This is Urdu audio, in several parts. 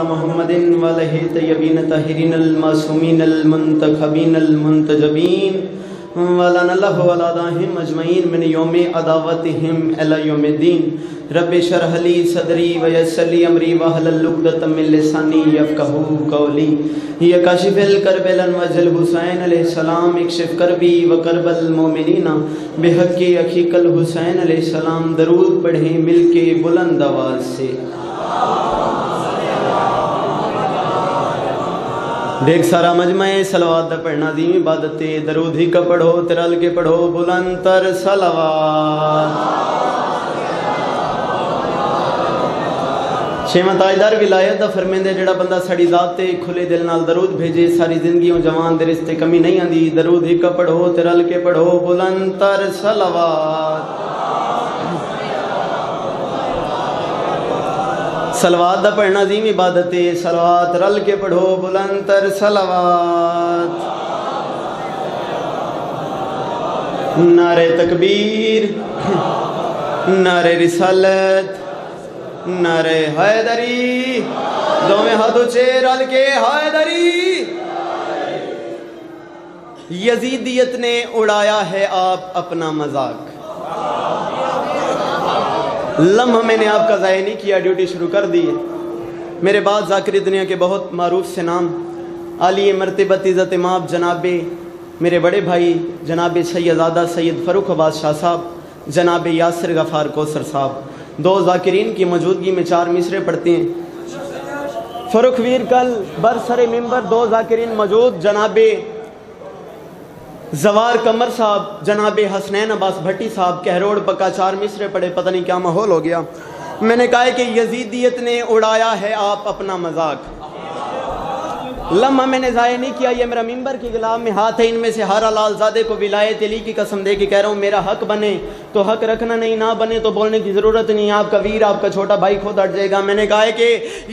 محمد وعلیہ طیبین طاہرین المعصومین المنتخبین المنتجبین ولعن اللہ ولادہم اجمعین من یوم عداوتہم الی یوم الدین رب اشرح لی صدری ویسر لی امری واحلل عقدۃ من لسانی یفقہوا قولی یا کاشف الکرب وجل حسین علیہ السلام اکشف کربی وکرب المومنین بحق اخیک الحسین علیہ السلام درود پڑھیں مل کے بلند آواز سے دیکھ سارا مجمع صلوات دا پڑھنا دیم عبادت درود ہی کا پڑھو ترل کے پڑھو بلند تر صلوات چھیواں تاجدار ولایت دا فرمیندے جڑا بندہ ساڑی ذات تے کھلے دل نال درود بھیجے ساری زندگیوں جوان دے رستے کمی نہیں آندی درود ہی کا پڑھو ترل کے پڑھو بلند تر صلوات صلوات دا پڑھنا عظیم عبادت ہے صلوات رل کے پڑھو بلند تر صلوات نعرہ تکبیر نعرہ رسالت نعرہ حیدری دونوں ہاتھوں سے رل کے حیدری یزیدیت نے اڑایا ہے آپ اپنا مذاق لمحہ میں نے آپ کا ضائع نہیں کیا ڈیوٹی شروع کر دی ہے میرے بعد ذاکری دنیا کے بہت معروف سے نام عالی مرتبت عزت مآب جناب میرے بڑے بھائی جناب سیدزادہ سید فروخ عباس شاہ صاحب جناب یاسر غفار کوثر صاحب دو ذاکرین کی موجودگی میں 4 مصرے پڑھتے ہیں فروخ ویر کل برسر ممبر 2 ذاکرین موجود جناب زوار کمر صاحب جناب حسنین عباس بھٹی صاحب کہروڑ پکا 4 مصرے پڑھے پتہ نہیں کیا ماحول ہو گیا میں نے کہا کہ یزیدیت نے اڑایا ہے آپ اپنا مذاق لمحہ میں نے ضائع نہیں کیا یہ میرا ممبر کی غلام میں ہاتھ ہے ان میں سے ہارا لال زادے کو ولایت علی کی قسم دے کے کہہ رہا ہوں میرا حق بنے تو حق رکھنا نہیں نہ بنے تو بولنے کی ضرورت نہیں آپ کا ویر آپ کا چھوٹا بھائی خود ہٹ جائے گا میں نے کہا ہے کہ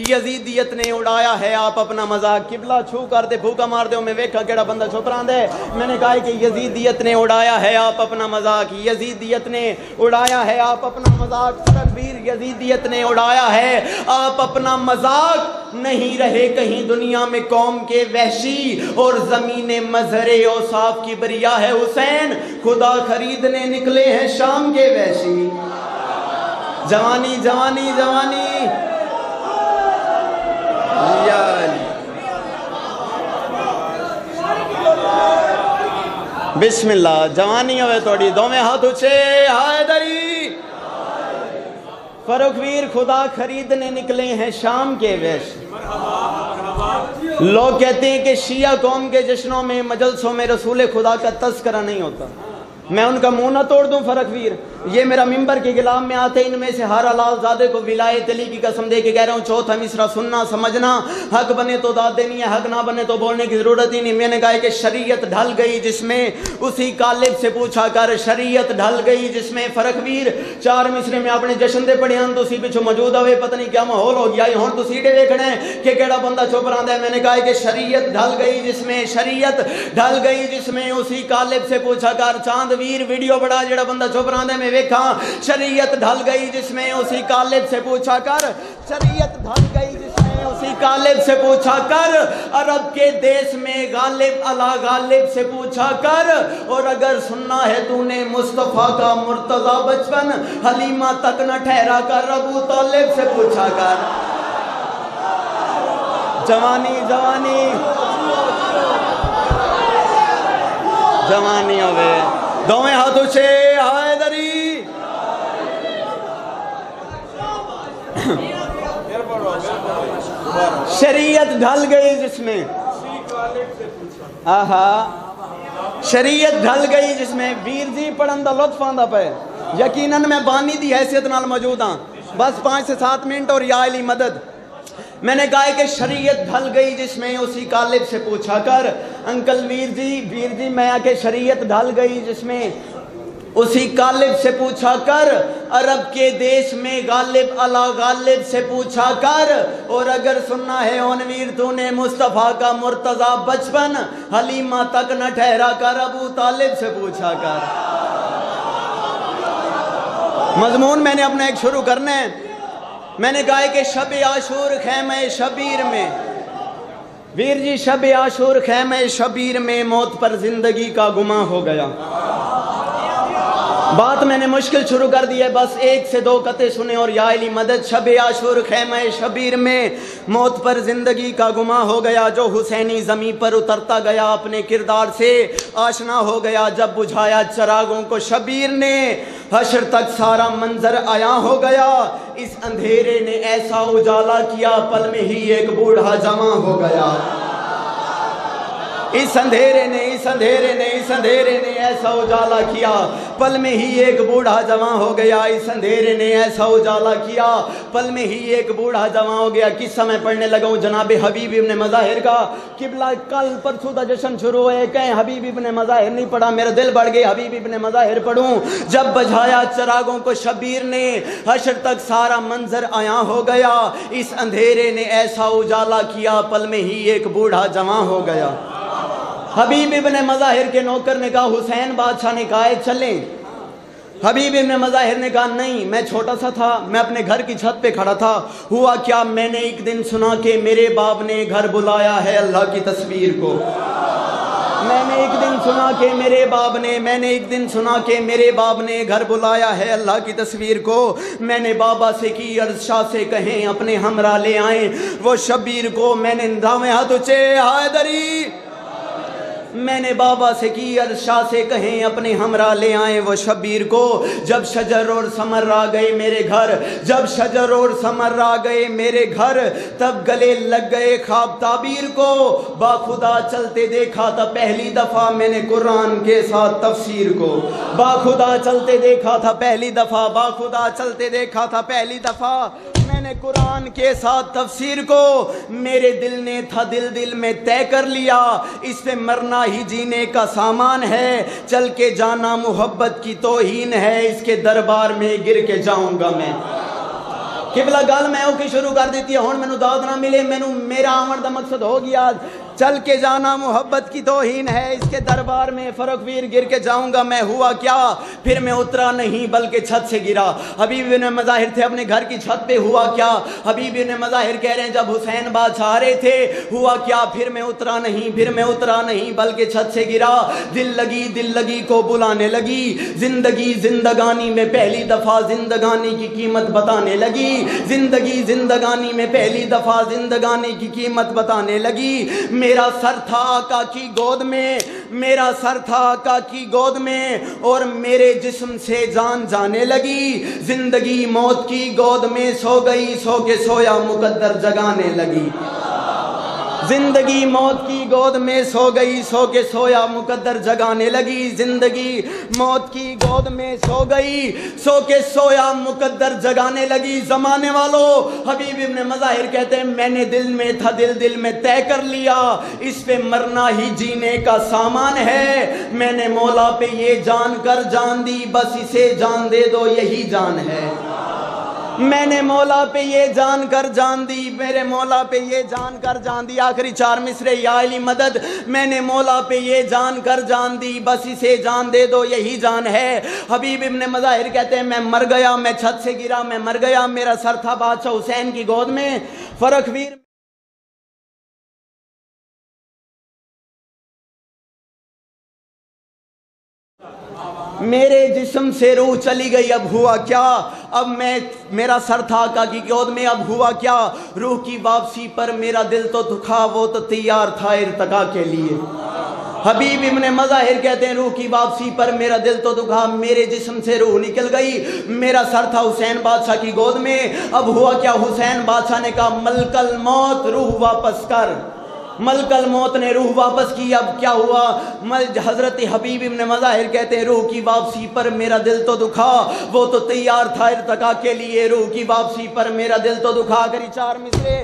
یزیدیت نے اڑایا ہے آپ اپنا مذاق قبلہ چھو کر دے بھوکا مار دے میں ویکھا کیڑا بندہ چھپ رہا ہے میں نے کہا ہے کہ یزیدیت نے اڑایا ہے آپ اپنا مذاق یزیدیت نے اڑایا ہے آپ اپنا مذاق تکبیر یزیدیت نے اڑایا ہے آپ اپنا مذاق نہیں رہے کہیں دنیا میں قوم کے وحشی اور زمین مظہر اوصاف کی بریا ہے حسین خدا خریدنے نکلے ہیں شام کے وحشی جوانی جوانی جوانی یا علی بسم اللہ جوانی ہوئے توڑی دومیں ہاتھ اچھے حیدری فروخ ویر خدا خریدنے نکلے ہیں شام کے وحشی لوگ کہتے ہیں کہ شیعہ قوم کے جشنوں میں مجلسوں میں رسول خدا کا تذکرہ نہیں ہوتا میں ان کا منہ نہ توڑ دوں فرق ویر یہ میرا ممبر کے غلام میں آتے ان میں سے ہارا لال زادے کو ولایت علی کی قسم دے کے کہہ رہا ہوں چوتھا مصرع سننا سمجھنا حق بنے تو داد دینی ہے حق نہ بنے تو بولنے کی ضرورت ہی نہیں میں نے کہا ہے کہ شریعت ڈھل گئی جس میں اسی کالب سے پوچھا کر شریعت ڈھل گئی جس میں فرق ویر 4 مصرے میں اپنے جشن دے پڑھے ہیں تو اسی پچھو موجود ہوئے پتہ نہیں کیا ماحول ہو گیا ہوں تو سیڑے دیکھنا ہے کہ کیڑا بندہ چھپ رہا ہے میں نے کہا ہے کہ شریعت ڈھل گئی جس میں شریعت ڈھل گئی جس میں اسی کالب سے پوچھا کر چاند ویر ویڈیو بڑا جڑا بندہ چھپ رہا ہے میں ویکھا شریعت ڈھل گئی جس میں اسی کالب سے پوچھا کر شریعت ڈھل گئی جس میں اسی کالب سے پوچھا کر عرب کے دیس میں غالب علا غالب سے پوچھا کر اور اگر سننا ہے تو نے مصطفیٰ کا مرتضی بچپن حلیمہ تک نہ ٹھہرا کر ابو طالب سے پوچھا کر جوانی جوانی جوانی ہوئے دویں ہاتھوں سے حیدری شریعت ڈھل گئی جس میں آہا شریعت ڈھل گئی جس میں ویر جی پڑھن دا لطف آندا پہ یقیناً میں بانی دی حیثیت نال موجود ہاں بس 5 سے 7 منٹ اور یا علی مدد میں نے کہا کہ شریعت ڈھل گئی جس میں اسی کالب سے پوچھا کر انکل ویر جی میں آ کے شریعت ڈھل گئی جس میں اسی کالب سے پوچھا کر عرب کے دیش میں غالب علا غالب سے پوچھا کر اور اگر سننا ہے اونویر تو نے مصطفیٰ کا مرتضی بچپن حلیمہ تک نہ ٹھہرا کر ابو طالب سے پوچھا کر مضمون میں نے اپنا ایک شروع کرنا ہے میں نے کہا ہے کہ شب عاشور خیمہ شبیر میں، ویر جی شب عاشور خیمہ شبیر میں موت پر زندگی کا گماں ہو گیا۔ بات میں نے مشکل شروع کر دی ہے، بس ایک سے دو قطعے سنیں اور یا علی مدد۔ شب عاشور خیمہ شبیر میں موت پر زندگی کا گماں ہو گیا، جو حسینی زمین پر اترتا گیا اپنے کردار سے آشنا ہو گیا، جب بجھایا چراغوں کو شبیر نے حشر تک سارا منظر عیاں ہو گیا، اس اندھیرے نے ایسا اجالا کیا پل میں ہی ایک بوڑھا جوان ہو گیا، اس اندھیرے نے ایسا اجالا کیا پل میں ہی ایک بوڑھا جوان ہو گیا، اس اندھیرے نے ایسا اجالا کیا پل میں ہی ایک بوڑھا جوان ہو گیا۔ قصہ میں پڑھنے لگا ہوں جناب حبیب ابن مظاہر کا، قبلہ کل پرسوں دا جشن شروع ہوئے، کہیں حبیب ابن مظاہر نہیں پڑھا، میرا دل بڑھ گئی حبیب ابن مظاہر پڑھوں۔ جب بجھایا چراغوں کو شبیر نے حشر تک سارا منظر عیاں ہو گیا، اس اندھیرے نے ایسا اجالا کیا پل میں ہی ایک بوڑھا جوان ہو گیا۔ حبیب ابن مظاہر کے نوکر نے کہا، حسین بادشاہ نے کہا ہے چلیں، حبیب ابن مظاہر نے کہا نہیں، میں چھوٹا سا تھا، میں اپنے گھر کی چھت پہ کھڑا تھا، ہوا کیا میں نے ایک دن سنا کہ میرے باپ نے گھر بلایا ہے اللہ کی تصویر کو، میں نے ایک دن سنا کہ میرے باپ نے گھر بلایا ہے اللہ کی تصویر کو، میں نے بابا سے کی عرض شاہ سے کہیں اپنے ہمراہ لے آئیں وہ شبیر کو، میں نے دامے ہاتھ اونچے حیدری، میں نے بابا سے کی عرض شاہ سے کہیں اپنے ہمراہ لے آئیں وہ شبیر کو، جب شجر اور ثمر آ گئے میرے گھر، تب گلے لگ گئے خواب تعبیر کو، باخدا چلتے دیکھا تھا پہلی دفعہ میں نے قرآن کے ساتھ تفسیر کو، باخدا چلتے دیکھا تھا پہلی دفعہ میں نے قرآن کے ساتھ تفسیر کو، میرے دل نے تھا دل میں طے کر لیا، اس پہ مرنا ہی جینے کا سامان ہے، چل کے جانا محبت کی توہین ہے، اس کے دربار میں گر کے جاؤں گا میں۔ قبلہ گل میں اوکی شروع کر دیتی ہے، ہون مینوں داد نہ ملے، میرا آمد دا مقصد ہو گیا، چل کے جانا محبت کی توہین ہے، اس کے دربار میں فرق ویر گر کے جاؤں گا میں۔ ہوا کیا، پھر میں اترا نہیں بلکہ چھت سے گرا، حبیب ابن مظاہر تھے اپنے گھر کی چھت پہ، ہوا کیا، حبیب ابن مظاہر کہہ رہے ہیں جب حسین بادشاہ آ رہے تھے، ہوا کیا پھر میں اترا نہیں بلکہ چھت سے گرا، دل لگی کو بلانے لگی، زندگانی میں پہلی دفعہ زندگانی کی قیمت بتانے لگی، زندگانی میں پہلی دفعہ زندگانی کی قیمت بتانے لگی، میرا سر تھا آقا کی گود میں اور میرے جسم سے جان جانے لگی، زندگی موت کی گود میں سو گئی، سو کے سویا مقدر جگانے لگی، زندگی موت کی گود میں سو گئی، سو کے سویا مقدر جگانے لگی، زندگی موت کی گود میں سو گئی، سو کے سویا مقدر جگانے لگی۔ زمانے والوں، حبیب ابن مظاہر کہتے ہیں میں نے دل میں طے کر لیا، اس پہ مرنا ہی جینے کا سامان ہے، میں نے مولا پہ یہ جان کر جان دی، بس اسے جان دے دو یہی جان ہے، میں نے مولا پہ یہ جان کر جان دی، میرے مولا پہ یہ جان کر جان دی۔ آخری چار مصرے یا علی مدد، میں نے مولا پہ یہ جان کر جان دی، بس اسے جان دے دو یہی جان ہے۔ حبیب ابن مظاہر کہتے ہیں میں مر گیا، میں چھت سے گرا، میں مر گیا، میرا سر تھا بادشاہ حسین کی گود میں، فرق ویر میرے جسم سے روح چلی گئی، اب ہوا کیا، اب میرا سر تھا آقا کی گود میں، اب ہوا کیا، روح کی واپسی پر میرا دل تو دکھا، وہ تو تیار تھا ارتقا کے لیے۔ حبیب ابن مظاہر کہتے ہیں روح کی واپسی پر میرا دل تو دکھا، میرے جسم سے روح نکل گئی، میرا سر تھا حسین بادشاہ کی گود میں، اب ہوا کیا، حسین بادشاہ نے کہا ملک الموت روح واپس کر، ملک الموت نے روح واپس کی، اب کیا ہوا، حضرت حبیب ابن مظاہر کہتے ہیں روح کی واپسی پر میرا دل تو دکھا، وہ تو تیار تھا ارتقا کے لیے، روح کی واپسی پر میرا دل تو دکھا۔ اگر چار مصرے